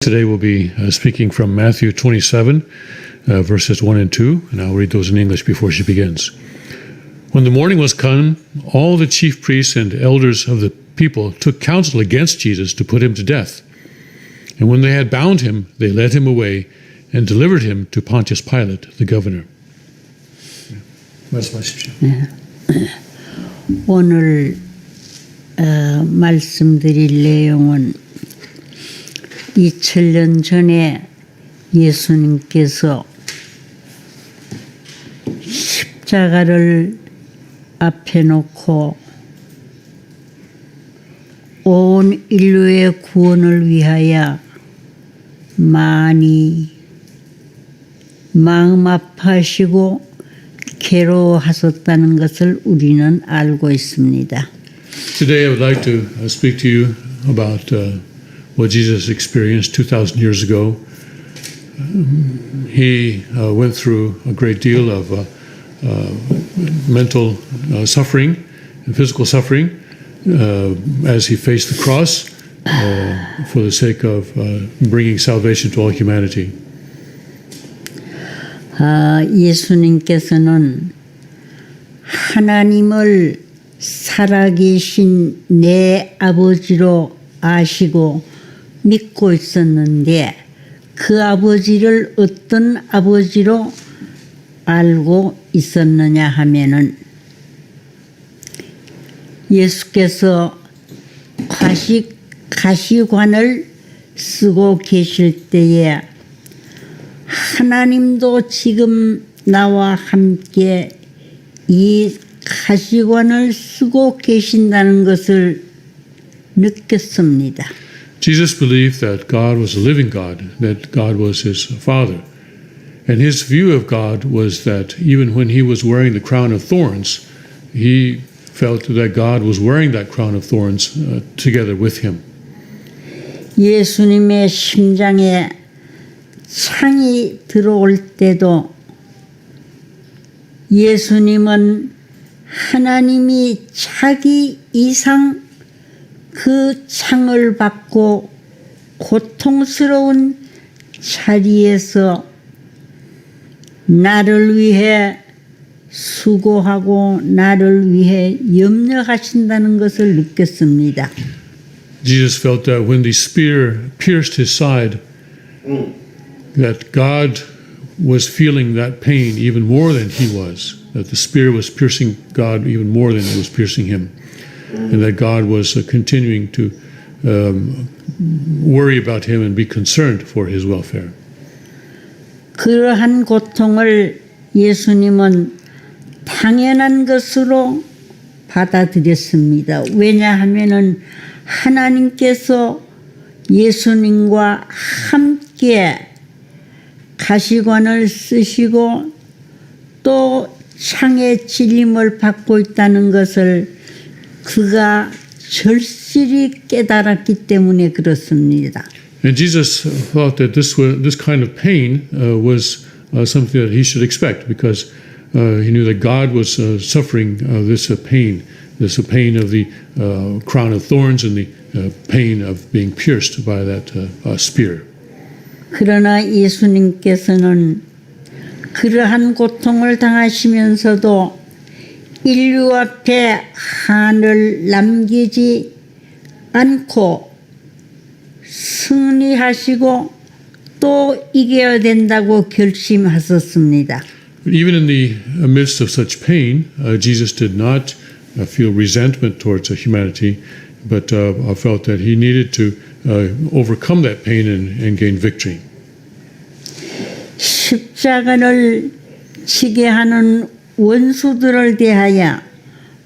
Today we'll be speaking from Matthew 27, verses 1 and 2, and I'll read those in English before she begins. When the morning was come, all the chief priests and elders of the people took counsel against Jesus to put him to death. And when they had bound him, they led him away and delivered him to Pontius Pilate, the governor. 말씀하십시오. 오늘 말씀드릴 내용은 2000년 전에 예수님께서 십자가를 앞에 놓고 온 인류의 구원을 위하여 많이 마음 아파하시고 괴로워하셨다는 것을 우리는 알고 있습니다. Today I would like to speak to you about what Jesus experienced 2,000 years ago. He went through a great deal of mental suffering and physical suffering as he faced the cross for the sake of bringing salvation to all humanity. 예수님께서는 하나님을 살아계신 내 아버지로 아시고 믿고 있었는데 그 아버지를 어떤 아버지로 알고 있었느냐 하면은 예수께서 가시관을 쓰고 계실 때에 하나님도 지금 나와 함께 이 가시관을 쓰고 계신다는 것을 느꼈습니다. Jesus believed that God was a living God, that God was his Father. And his view of God was that even when he was wearing the crown of thorns, he felt that God was wearing that crown of thorns together with him. 예수님의 심장에 창이 들어올 때도 예수님은 하나님이 자기 이상 그 창을 받고 고통스러운 자리에서 나를 위해 수고하고 나를 위해 염려하신다는 것을 느꼈습니다. Jesus felt that when the spear pierced his side, that God was feeling that pain even more than he was, that the spear was piercing God even more than it was piercing him. And that God was continuing to worry about him and be concerned for his welfare. 그러한 고통을 예수님은 당연한 것으로 받아들였습니다. 왜냐하면은 하나님께서 예수님과 함께 가시관을 쓰시고 또 창의 찔림을 받고 있다는 것을 그가 절실히 깨달았기 때문에 그렇습니다. And Jesus thought that this kind of pain was something that he should expect because he knew that God was suffering this pain of the crown of thorns and the pain of being pierced by that spear. 그러나 예수님께서는 그러한 고통을 당하시면서도 인류 앞에 한을 남기지 않고 승리하시고 또 이겨야 된다고 결심하셨습니다. Even in the midst of such pain, Jesus did not feel resentment towards humanity, but felt that he needed to overcome that pain and gain victory. 십자가를 지게 하는 원수들을 대하여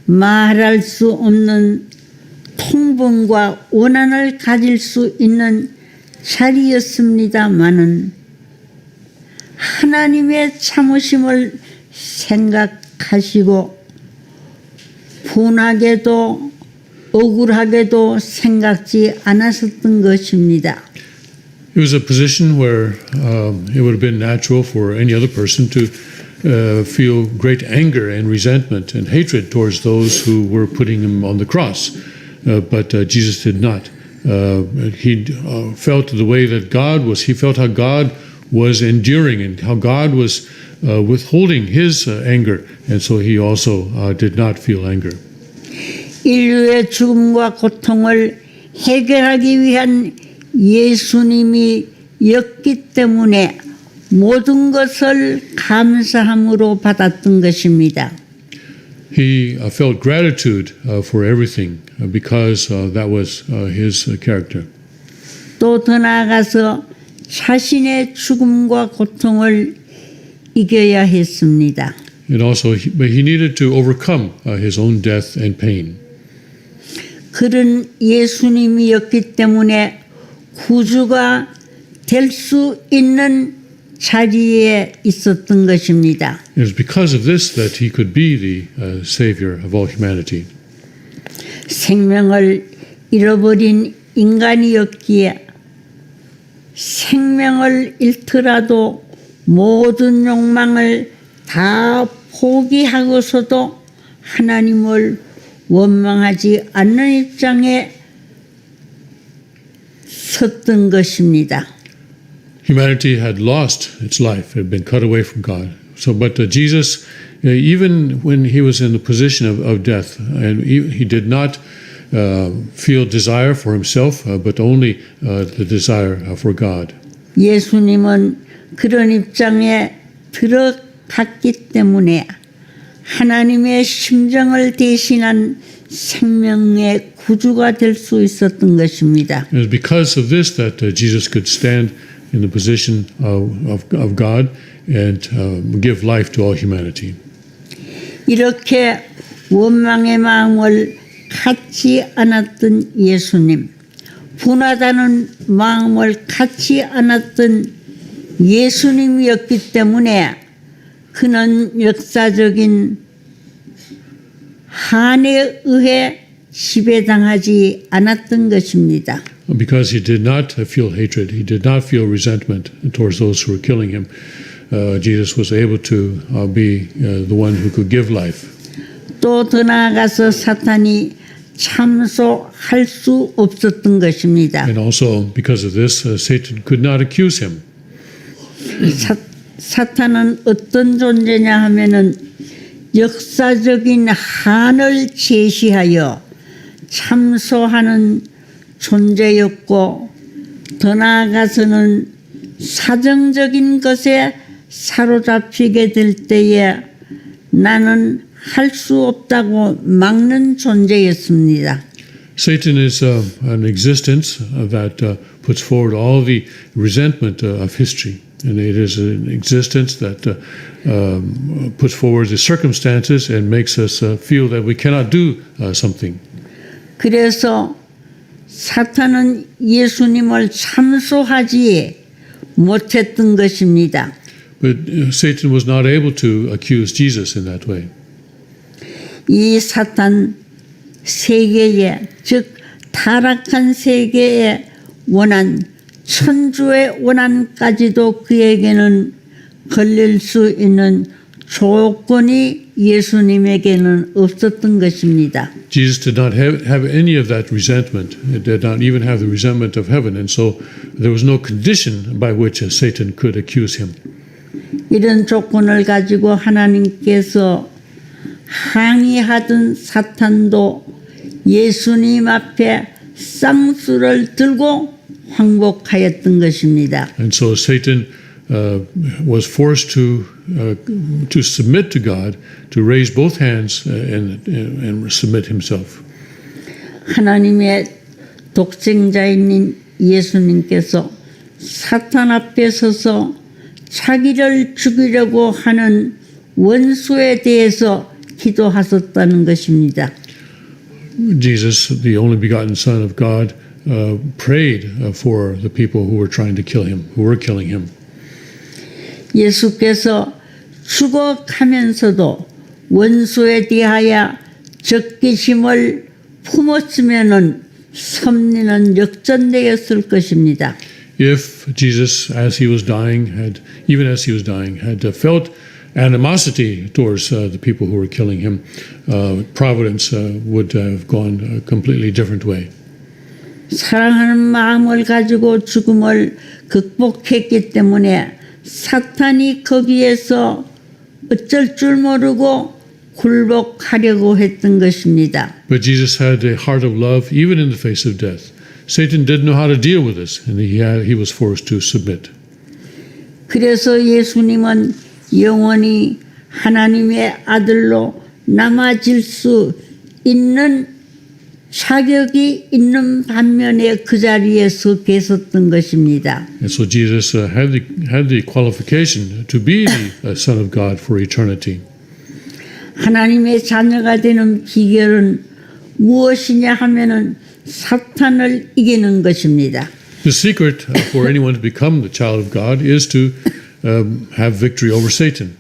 말할 수 없는 통분과 원한을 가질 수 있는 자리였습니다마는 하나님의 참으심을 생각하시고 분하게도 억울하게도 생각지 않았었던 것입니다. It was a position where it would have been natural for any other person to feel great anger and resentment and hatred towards those who were putting him on the cross. But Jesus did not He felt the way that God was. He felt how God was enduring and how God was withholding his anger, and so he also did not feel anger. 인류의 죽음과 고통을 해결하기 위한 예수님이 였기 때문에 모든 것을 감사함으로 받았던 것입니다. He felt gratitude for everything because that was his character. 또 더 나아가서 자신의 죽음과 고통을 이겨야 했습니다. And also, but he needed to overcome his own death and pain. 그런 예수님이었기 때문에 구주가 될 수 있는 자리에 있었던 것입니다. It was because of this that he could be the savior of all humanity. 생명을 잃어버린 인간이었기에 생명을 잃더라도 모든 욕망을 다 포기하고서도 하나님을 원망하지 않는 입장에 섰던 것입니다. Humanity had lost its life, had been cut away from God. So, but Jesus, even when he was in the position of death, and he did not feel desire for himself, but only the desire for God. 예수님은 그런 입장에 들어갔기 때문에 하나님의 심정을 대신한 생명의 구주가 될 수 있었던 것입니다. It was because of this that Jesus could stand in the position of God and give life to all humanity. 이렇게 원망의 마음을 갖지 않았던 예수님, 분하다는 마음을 갖지 않았던 예수님이었기 때문에 그는 역사적인 한에 의해 지배당하지 않았던 것입니다. Because he did not feel hatred, he did not feel resentment towards those who were killing him, Jesus was able to be the one who could give life. 또 더 나아가서 사탄이 참소할 수 없었던 것입니다. And also because of this, Satan could not accuse him. 사탄은 어떤 존재냐 하면은 역사적인 한을 제시하여 참소하는 존재였고 더 나아가서는 사정적인 것에 사로잡히게 될 때에 나는 할 수 없다고 막는 존재였습니다. Satan is an existence that puts forward all the resentment of history. And it is an existence that puts forward the circumstances and makes us feel that we cannot do something. 그래서 사탄은 예수님을 참소하지 못했던 것입니다. But Satan was not able to accuse Jesus in that way. 이 사탄 세계에, 즉 타락한 세계의 원한, 천주의 원한까지도 그에게는 걸릴 수 있는 조건이 예수님에게는 없었던 것입니다. Jesus did not have any of that resentment. He did not even have the resentment of heaven. And so there was no condition by which Satan could accuse him. 이런 조건을 가지고 하나님께서 항의하던 사탄도 예수님 앞에 쌍수를 들고 항복하였던 것입니다. And so Satan was forced to submit to God, to raise both hands and submit himself. 하나님의 독생자인 예수님께서 사탄 앞에 서서 자기를 죽이려고 하는 원수에 대해서 기도하셨다는 것입니다. Jesus, the only begotten Son of God, prayed for the people who were trying to kill him, who were killing him. 예수께서 죽어가면서도 원수에 대하여 적개심을 품었으면은 섭리는 역전되었을 것입니다. If Jesus, as he was dying, even as he was dying, had felt animosity towards the people who were killing him, providence would have gone a completely different way. 사랑하는 마음을 가지고 죽음을 극복했기 때문에 사탄이 거기에서 어쩔 줄 모르고 굴복하려고 했던 것입니다. But Jesus had a heart of love even in the face of death. Satan didn't know how to deal with this, and he was forced to submit. 그래서 예수님은 영원히 하나님의 아들로 남아질 수 있는 자격이 있는 반면에 그 자리에 서 계셨던 것입니다. And so Jesus had the qualification to be the Son of God for eternity. 하나님의 자녀가 되는 비결은 무엇이냐 하면은 사탄을 이기는 것입니다. The secret for anyone to become the child of God is to have victory over Satan.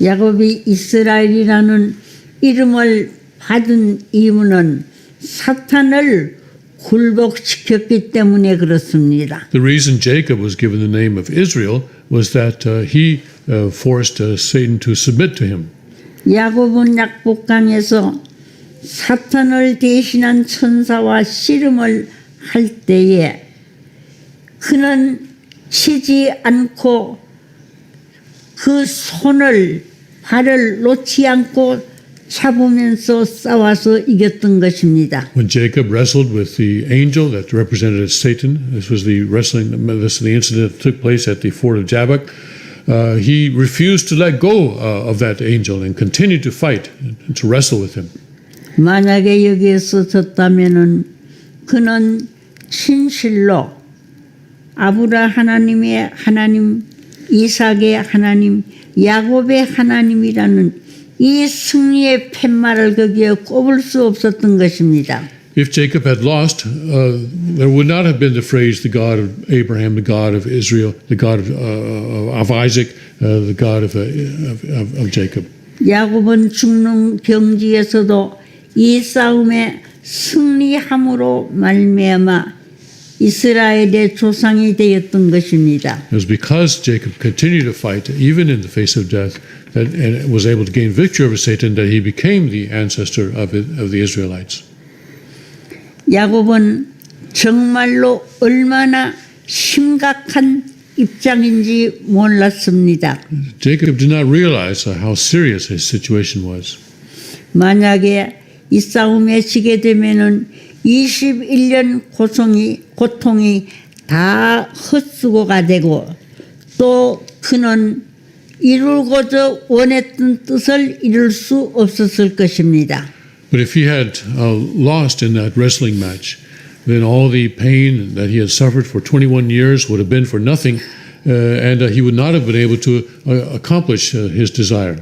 야곱이 이스라엘이라는 이름을 받은 이유는 사탄을 굴복시켰기 때문에 그렇습니다. The reason Jacob was given the name of Israel was that he forced Satan to submit to him. 야곱은 약복강에서 사탄을 대신한 천사와 씨름을 할 때에 그는 치지 않고 그 손을 발을 놓지 않고 잡으면서 싸워서 이겼던 것입니다. When Jacob wrestled with the angel that represented Satan, this was the incident that took place at the ford of Jabbok. He refused to let go of that angel and continued to fight and to wrestle with him. 만약에 여기에서 졌다면은 그는 진실로 아브라 하나님의 하나님, 이삭의 하나님, 야곱의 하나님이라는 이 승리의 팻말을 거기에 꼽을 수 없었던 것입니다. If Jacob had lost, there would not have been the phrase "the God of Abraham, the God of Israel, the God of Isaac, the God of Jacob." 야곱은 죽는 경지에서도 이 싸움에 승리함으로 말미암아 이스라엘의 조상이 되었던 것입니다. It was because Jacob continued to fight, even in the face of death, and was able to gain victory over Satan, that he became the ancestor of the Israelites. 야곱은 정말로 얼마나 심각한 입장인지 몰랐습니다. Jacob did not realize how serious his situation was. 만약에 이 싸움에 지게 되면은 21년 고통이 다 헛수고가 되고 또 그는 이루고자 원했던 뜻을 이룰 수 없었을 것입니다. But if he had lost in that wrestling match, then all the pain that he had suffered for 21 years would have been for nothing, and he would not have been able to accomplish his desire.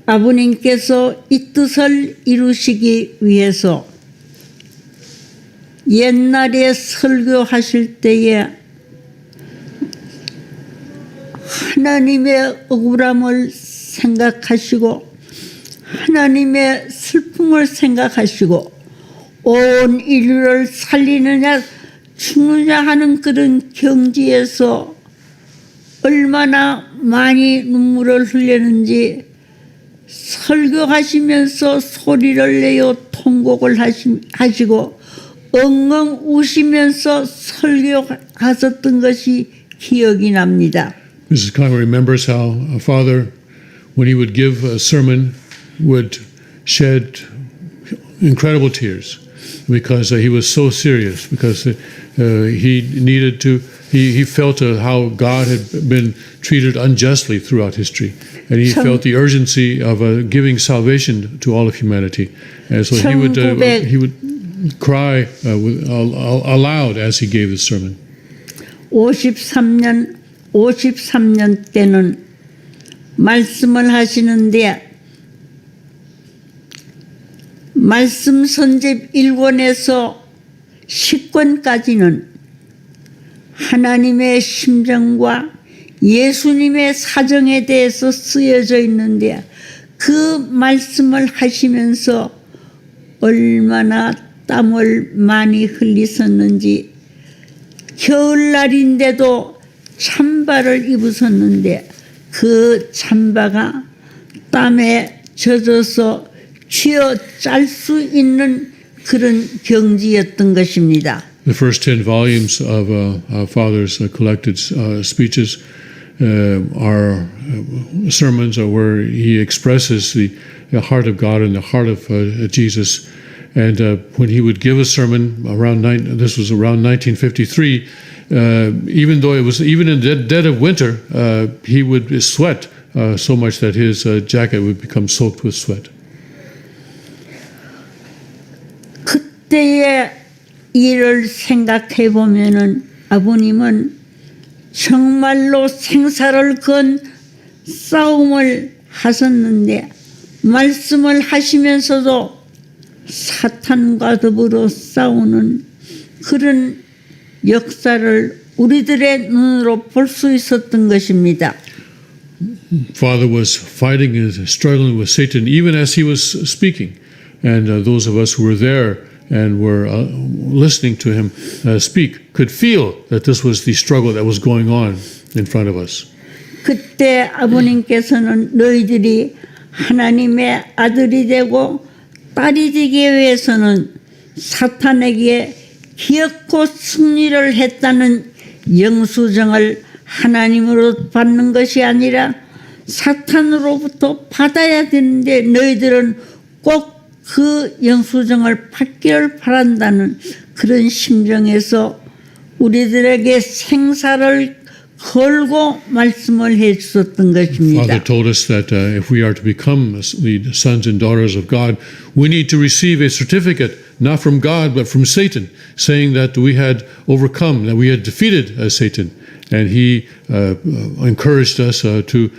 아버님께서 이 뜻을 이루시기 위해서 옛날에 설교하실 때에 하나님의 억울함을 생각하시고 하나님의 슬픔을 생각하시고 온 인류를 살리느냐 죽느냐 하는 그런 경지에서 얼마나 많이 눈물을 흘렸는지 설교하시면서 소리를 내어 통곡을 하시고 엉엉 우시면서 설교하셨던 것이 기억이 납니다. Mrs. Conway remembers how a father, when he would give a sermon, would shed incredible tears because he was so serious, because he needed to, he felt how God had been treated unjustly throughout history. And he felt the urgency of giving salvation to all of humanity. And so he would cry aloud as he gave the sermon. 53년 때는 말씀을 하시는데 말씀 선집 1권에서 10권까지는 하나님의 심정과 예수님의 사정에 대해서 쓰여져 있는데 그 말씀을 하시면서 얼마나 땀을 많이 흘리셨는지 겨울날인데도 찬바를 입으셨는데 그 찬바가 땀에 젖어서 쥐어 짤 수 있는 그런 경지였던 것입니다. The first 10 volumes of Father's collected speeches are sermons where he expresses the heart of God and the heart of Jesus. And when he would give a sermon this was around 1953, even though it was even in the dead of winter, he would sweat so much that his jacket would become soaked with sweat. 그때의 일을 생각해 보면은 아버님은 정말로 생사를 건 싸움을 하셨는데 말씀을 하시면서도 사탄과 더불어 싸우는 그런 역사를 우리들의 눈으로 볼 수 있었던 것입니다. Father was fighting and struggling with Satan even as he was speaking. And those of us who were there and were listening to him speak could feel that this was the struggle that was going on in front of us. 그때 아버님께서는 너희들이 하나님의 아들이 되고 딸이 되기 위해서는 사탄에게 기어코 승리를 했다는 영수증을 하나님으로 받는 것이 아니라 사탄으로부터 받아야 되는데 너희들은 꼭 그 영수증을 받기를 바란다는 그런 심정에서 우리들에게 생사를 걸고 말씀을 해 주셨던 것입니다. Father told us that if we are to become the sons and daughters of God, we need to receive a certificate, not from God, but from Satan, saying that we had overcome, that we had defeated Satan. And he encouraged us to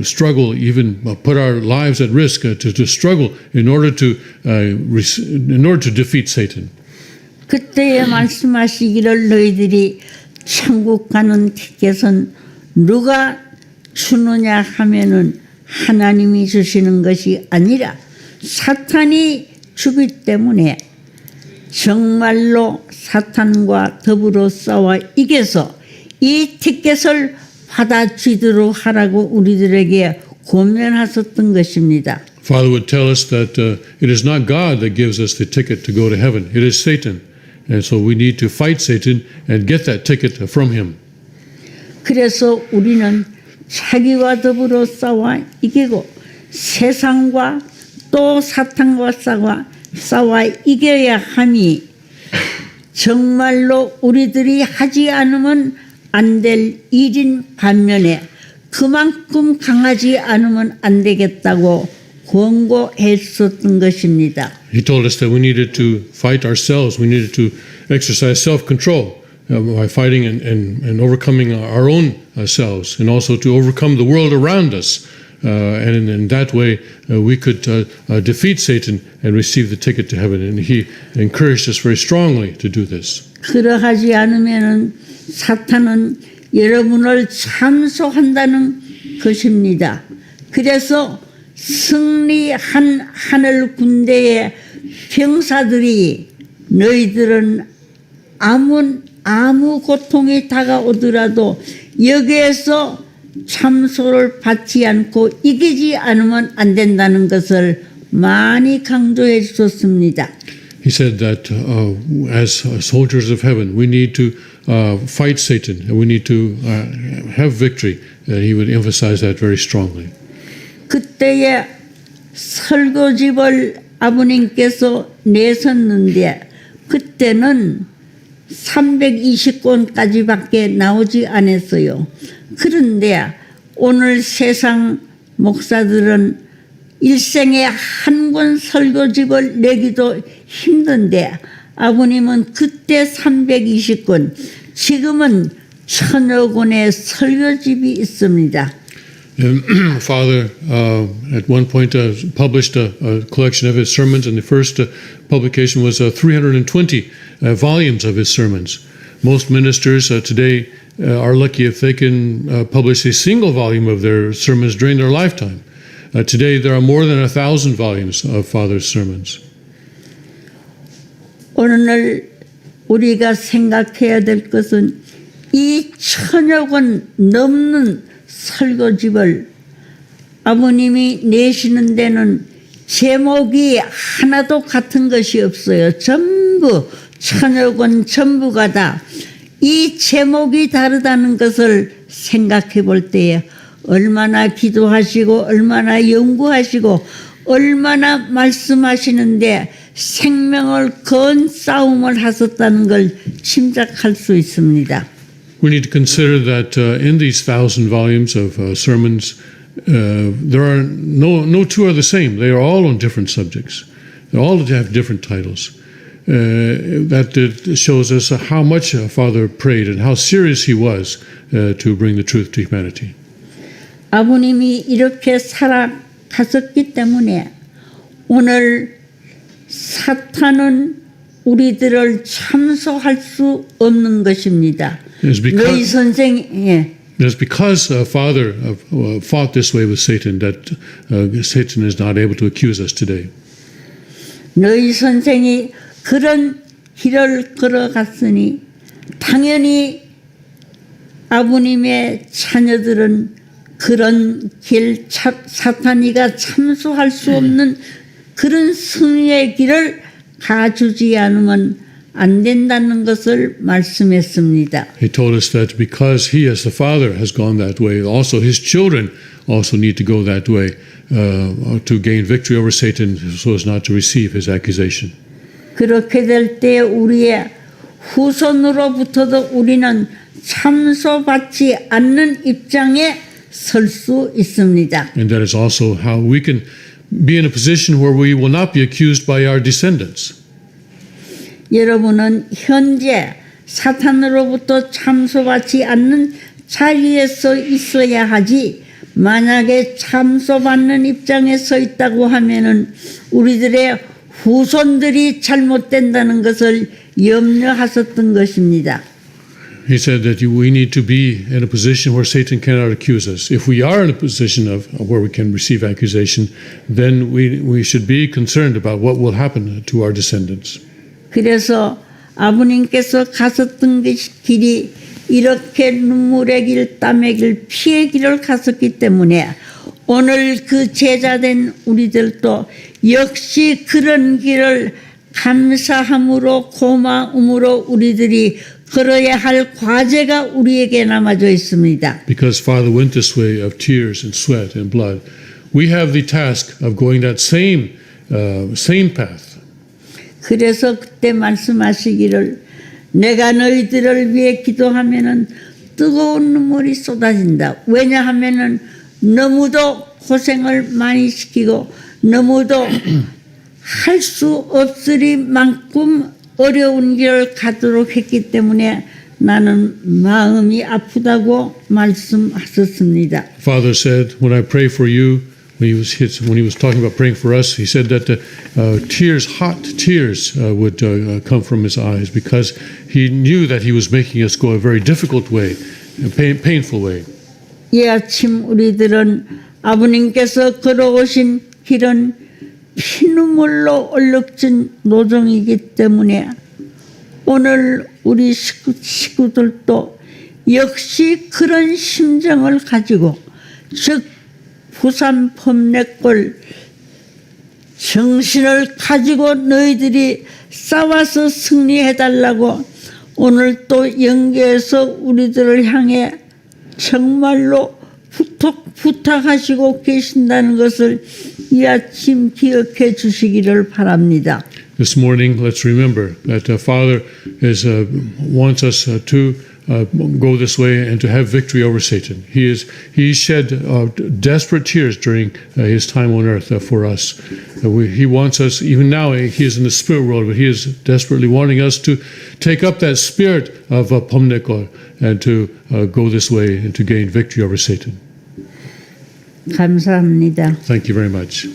struggle, even put our lives at risk to struggle in order to defeat Satan. 그때에 말씀하시기를 너희들이 천국 가는 티켓은 누가 주느냐 하면은 하나님이 주시는 것이 아니라 사탄이 주기 때문에 정말로 사탄과 더불어 싸워 이겨서 이 티켓을 받아주도록 하라고 우리들에게 권면하셨던 것입니다. Father would tell us that it is not God that gives us the ticket to go to heaven. It is Satan. And so we need to fight Satan and get that ticket from him. 그래서 우리는 자기와 더불어 싸워 이기고 세상과 또 사탄과 싸워 이겨야 하니 정말로 우리들이 하지 않으면 안 될 일인 반면에 그만큼 강하지 않으면 안 되겠다고 권고해 주셨던 것입니다. He told us that we needed to fight ourselves. We needed to exercise self-control by fighting and overcoming our own selves, and also to overcome the world around us. And in that way, we could defeat Satan and receive the ticket to heaven. And he encouraged us very strongly to do this. 그러하지 않으면은 사탄은 여러분을 참소한다는 것입니다. 그래서 승리한 하늘 군대의 병사들이 너희들은 아무 고통이 다가오더라도 여기에서 참소를 받지 않고 이기지 않으면 안 된다는 것을 많이 강조해 주셨습니다. He said that as soldiers of heaven, we need to fight Satan and we need to have victory. He would emphasize that very strongly. 그때의 설교집을 아버님께서 내셨는데 그때는 320권까지밖에 나오지 않았어요. 그런데 오늘 세상 목사들은 일생에 한 권 설교집을 내기도 힘든데 아버님은 그때 320권, 지금은 1000여 권의 설교집이 있습니다. Father, at one point, published a collection of his sermons, and the first publication was 320 volumes of his sermons. Most ministers today are lucky if they can publish a single volume of their sermons during their lifetime. Today, there are more than 1,000 volumes of Father's sermons. 오늘 우리가 생각해야 될 것은 이 1000여 권 넘는 설교집을 아버님이 내시는 데는 제목이 하나도 같은 것이 없어요. 전부 천여권 전부가 다 이 제목이 다르다는 것을 생각해 볼 때에 얼마나 기도하시고 얼마나 연구하시고 얼마나 말씀하시는데 생명을 건 싸움을 하셨다는 걸 짐작할 수 있습니다. We need to consider that in these 1,000 volumes of sermons, there are no two are the same. They are all on different subjects. They all have different titles. That shows us how much Father prayed and how serious he was to bring the truth to humanity. 아버님이 이렇게 살아가셨기 때문에 오늘 사탄은 우리들을 참소할 수 없는 것입니다. 너희 선생, 예. It's because Father fought this way with Satan that Satan is not able to accuse us today. 너희 선생이 그런 길을 걸어갔으니 당연히 아버님의 자녀들은 그런 길 사탄이가 참소할 수 없는 그런 승리의 길을 가주지 않으면 안 된다는 것을 말씀했습니다. He told us that because he as the Father has gone that way, also his children also need to go that way to gain victory over Satan so as not to receive his accusation. 그렇게 될 때 우리의 후손으로부터도 우리는 참소받지 않는 입장에 설 수 있습니다. And that is also how we can be in a position where we will not be accused by our descendants. 여러분은 현재 사탄으로부터 참소받지 않는 자리에서 있어야 하지 만약에 참소받는 입장에 서 있다고 하면은 우리들의 후손들이 잘못된다는 것을 염려하셨던 것입니다. He said that we need to be in a position where Satan cannot accuse us. If we are in a position of where we can receive accusation, then we should be concerned about what will happen to our descendants. 그래서 아버님께서 가셨던 길이 이렇게 눈물의 길, 땀의 길, 피의 길을 갔었기 때문에 오늘 그 제자된 우리들도 역시 그런 길을 감사함으로 고마움으로 우리들이 걸어야 할 과제가 우리에게 남아져 있습니다. Because Father went this way of tears and sweat and blood, we have the task of going that same path. 그래서 그때 말씀하시기를 내가 너희들을 위해 기도하면은 뜨거운 눈물이 쏟아진다. 왜냐하면은 너무도 고생을 많이 시키고 너무도 할 수 없으리 만큼 어려운 길을 가도록 했기 때문에 나는 마음이 아프다고 말씀하셨습니다. Father said, when I pray for you, when he was talking about praying for us, he said that hot tears would come from his eyes because he knew that he was making us go a very difficult way, a painful way. 이 아침 우리들은 아버님께서 걸어오신 길은 피눈물로 얼룩진 노정이기 때문에 오늘 우리 식구들도 역시 그런 심정을 가지고 즉 부산 범례골 정신을 가지고 너희들이 싸워서 승리해달라고 오늘 또 연계해서 우리들을 향해 정말로 부탁하시고 계신다는 것을 이 아침 기억해 주시기를 바랍니다. This morning, let's remember that Father wants us to go this way and to have victory over Satan. He shed desperate tears during his time on earth for us. He wants us, even now he is in the spirit world, but he is desperately wanting us to take up that spirit of Pomnekor and to go this way and to gain victory over Satan. 감사합니다. Thank you very much.